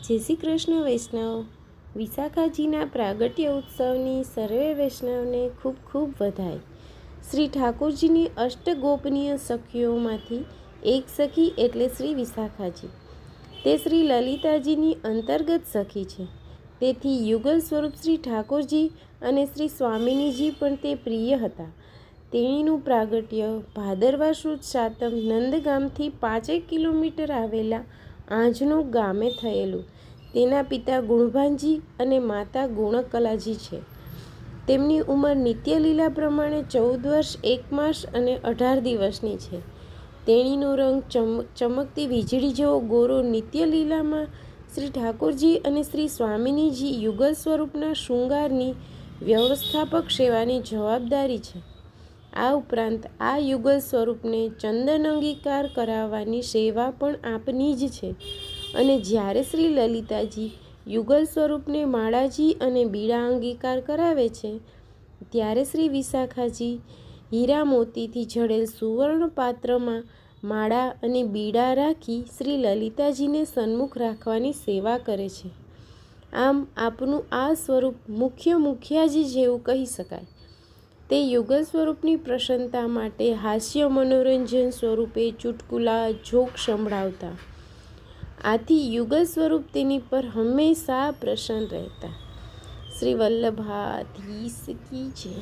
જય શ્રી કૃષ્ણ વૈષ્ણવ. વિશાખાજીના પ્રાગટ્ય ઉત્સવની સર્વે વૈષ્ણવને ખૂબ ખૂબ વધાય. શ્રી ઠાકોરજીની અષ્ટગોપનીય સખીઓમાંથી એક સખી એટલે શ્રી વિશાખાજી. તે શ્રી લલિતાજીની અંતર્ગત સખી છે. તેથી યુગલ સ્વરૂપ શ્રી ઠાકોરજી અને શ્રી સ્વામિનીજી પણ તે પ્રિય હતા. તેણીનું પ્રાગટ્ય ભાદરવા સુદ સાતમ નંદગામથી 5 કિલોમીટર આવેલા આંજનો ગામે થયેલું. તેના પિતા ગુણભાનજી અને માતા ગુણકલાજી છે. તેમની ઉંમર નિત્યલીલા પ્રમાણે 14 વર્ષ 1 માસ અને 18 દિવસની છે. તેણીનો રંગ ચમકતી વીજળી જેવો ગોરો. નિત્યલીલામાં શ્રી ઠાકોરજી અને શ્રી સ્વામિનીજી યુગલ સ્વરૂપના શૃંગારની વ્યવસ્થાપક સેવાની જવાબદારી છે. આ ઉપરાંત આ યુગલ સ્વરૂપને ચંદન અંગીકાર કરાવવાની સેવા પણ આપની જ છે. અને જ્યારે શ્રી લલિતાજી યુગલ સ્વરૂપને માળાજી અને બીડા અંગીકાર કરાવે છે, ત્યારે શ્રી વિશાખાજી હીરા મોતીથી જડેલ સુવર્ણ પાત્રમાં માળા અને બીડા રાખી શ્રી લલિતાજીને સન્મુખ રાખવાની સેવા કરે છે. આમ આપનું આ સ્વરૂપ મુખ્યાજી જેવું કહી શકાય. તે યુગલ સ્વરૂપની પ્રસન્નતા માટે હાસ્ય મનોરંજન સ્વરૂપે ચુટકુલા જોક સંભળાવતા. આથી યુગલ સ્વરૂપ તેની પર હંમેશા પ્રસન્ન રહેતા. શ્રી વલ્લભાધીશ કી જય.